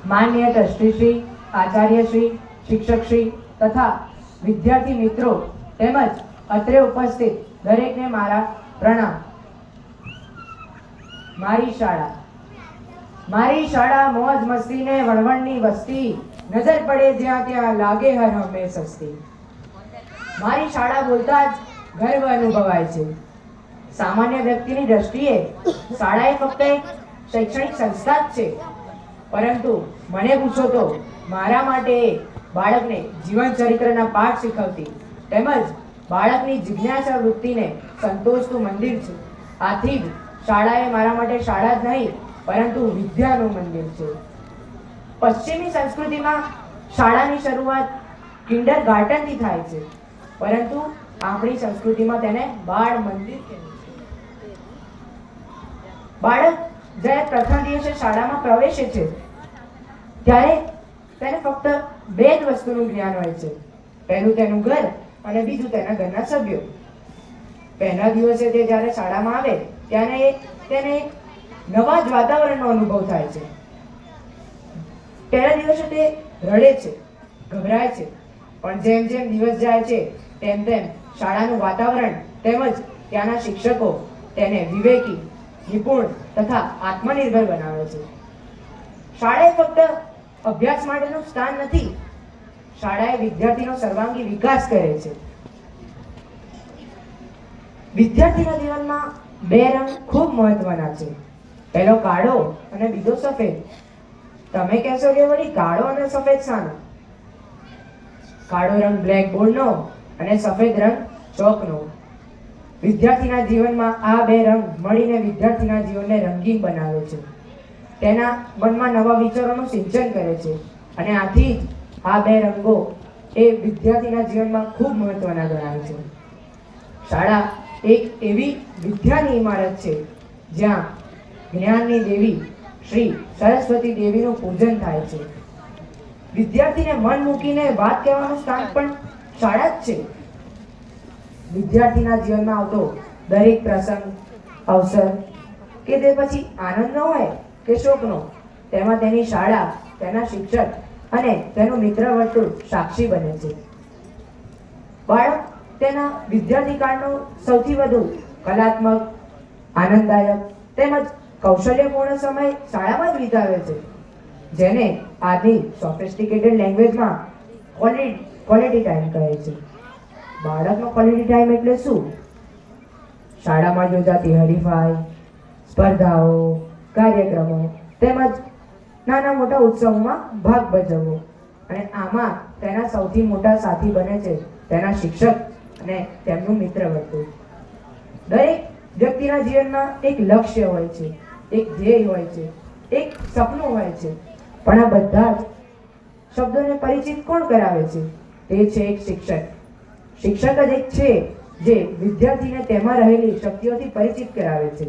માન્ય ટ્રસ્ટીશ્રી, આચાર્યશ્રી, શિક્ષકશ્રી તથા વિદ્યાર્થી મિત્રો તેમજ અત્રે ઉપસ્થિત દરેકને મારા પ્રણામ. મારી શાળા મોજ મસ્તી ને વણવણની વસ્તી, નજર પડે જ્યાં ત્યાં લાગે હર હંમેશ સસ્તી. મારી શાળા બોલતા જ ગર્વ અનુભવાય છે. સામાન્ય વ્યક્તિની દ્રષ્ટિએ શાળા એ ફક્ત એક શૈક્ષણિક સંસ્થા જ છે, પરંતુ મને પૂછો તો મારા માટે બાળકને જીવન ચરિત્રના પાઠ શીખવતી તેમજ બાળકની જિજ્ઞાસા વૃત્તિને સંતોષતું મંદિર છે. આથી જ શાળા એ મારા માટે શાળા જ નહીં પરંતુ વિદ્યાનું મંદિર છે. પશ્ચિમી સંસ્કૃતિમાં શાળાની શરૂઆત કિન્ડર ગાર્ટનથી થાય છે, પરંતુ આપણી સંસ્કૃતિમાં તેને બાળ મંદિર કહેવાય છે. બાળક જ્યારે પ્રથમ દિવસે શાળામાં પ્રવેશે છે ત્યારે તેને ફક્ત બે જ વસ્તુનું જ્ઞાન હોય છે. પહેલું તેનું ઘર અને બીજું તેના ઘરના સભ્યો. પહેલા દિવસે તે જ્યારે શાળામાં આવે ત્યારે તેને એક નવા જ વાતાવરણનો અનુભવ થાય છે. પહેલા દિવસે તે રડે છે, ગભરાય છે, પણ જેમ જેમ દિવસ જાય છે તેમ તેમ શાળાનું વાતાવરણ તેમજ ત્યાંના શિક્ષકો તેને વિવેકી, નિપુણ તથા આત્મનિર્ભર બનાવે છે. શાળા એ ફક્ત અભ્યાસ માટેનું સ્થાન નથી, શાળા એ વિદ્યાર્થીનો સર્વાંગી વિકાસ કરે છે. વિદ્યાર્થીના જીવનમાં બે રંગ ખૂબ મહત્વના છે. પહેલો કાળો અને બીજો સફેદ. તમે કહેશો કે વળી કાળો અને સફેદ શાનો? કાળો રંગ બ્લેકબોર્ડનો અને સફેદ રંગ ચોકનો. વિદ્યાર્થીના જીવનમાં આ બે રંગ મળીને વિદ્યાર્થીના જીવનને રંગીન બનાવે છે. તેના મનમાં નવા વિચારોનું સિંચન કરે છે અને આથી જ આ બે રંગો એ વિદ્યાર્થીના જીવનમાં ખૂબ મહત્વના ગણાય છે. શાળા એક એવી વિદ્યાની ઇમારત છે જ્યાં જ્ઞાનની દેવી શ્રી સરસ્વતી દેવીનું પૂજન થાય છે. વિદ્યાર્થીને મન મૂકીને વાત કહેવાનું સ્થાન પણ શાળા જ છે. વિદ્યાર્થીના જીવનમાં આવતો દરેક પ્રસંગ, અવસર કે તે પછી આનંદનો હોય કે શોકનો, તેમાં તેની શાળા, તેના શિક્ષક અને તેનું મિત્ર વર્તુળ સાક્ષી બને છે. બાળક તેના વિદ્યાર્થી કાળનો સૌથી વધુ કલાત્મક, આનંદદાયક તેમજ કૌશલ્યપૂર્ણ સમય શાળામાં જ વિતાવે છે, જેને આજની સોફિસ્ટિકેટેડ લેંગ્વેજમાં ક્વોલિટી ટાઈમ કહે છે. બાળકનો ક્વોલિટી ટાઈમ એટલે શું? શાળામાં યોજાતી હરીફાઈ, સ્પર્ધાઓ, કાર્યક્રમો તેમજ નાના મોટા ઉત્સવોમાં ભાગ ભજવવો, અને આમાં તેના સૌથી મોટા સાથી બને છે તેના શિક્ષક અને તેમનું મિત્ર વર્તુળ. દરેક વ્યક્તિના જીવનમાં એક લક્ષ્ય હોય છે, એક ધ્યેય હોય છે, એક સપનું હોય છે, પણ આ બધા જ શબ્દોને પરિચિત કોણ કરાવે છે? તે છે એક શિક્ષક. શિક્ષક જ એક છે જે વિદ્યાર્થીને તેમાં રહેલી શક્તિઓથી પરિચિત કરાવે છે.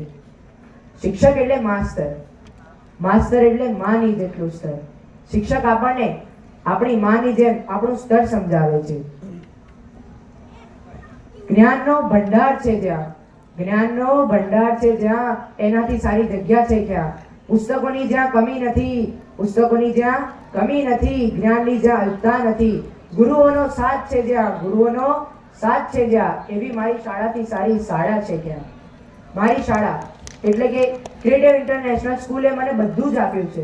શિક્ષક એટલે માસ્તર. માસ્તર એટલે માની જેટલું સ્તર. શિક્ષક આપણને આપણી માની જેમ આપણું સ્તર સમજાવે છે. જ્ઞાનનો ભંડાર છે જ્યાં એનાથી સારી જગ્યા છે ક્યાં? પુસ્તકોની જ્યાં કમી નથી, જ્ઞાનની જ્યાં અલ્પતા નથી, ગુરુઓનો સાથ છે જ્યાં એવી મારી શાળાથી સારી શાળા છે ક્યાં? મારી શાળા એટલે કે ક્રિએટિવ ઇન્ટરનેશનલ સ્કૂલે મને બધું જ આપ્યું છે.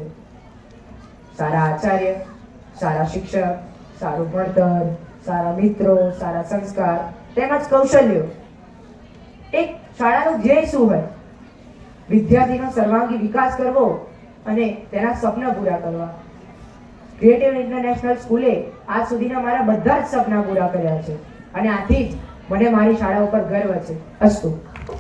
સારા આચાર્ય, સારા શિક્ષક, સારું ભણતર, સારા મિત્રો, સારા સંસ્કાર તેમજ કૌશલ્યો. એક શાળાનું ધ્યેય શું હોય? વિદ્યાર્થીનો સર્વાંગી વિકાસ કરવો અને તેના સપના પૂરા કરવા. ક્રિએટિવ ઇન્ટરનેશનલ સ્કૂલે આજ સુધીના મારા બધા જ સપના પૂરા કર્યા છે અને આથી જ મને મારી શાળા ઉપર ગર્વ છે. અસ્તુ.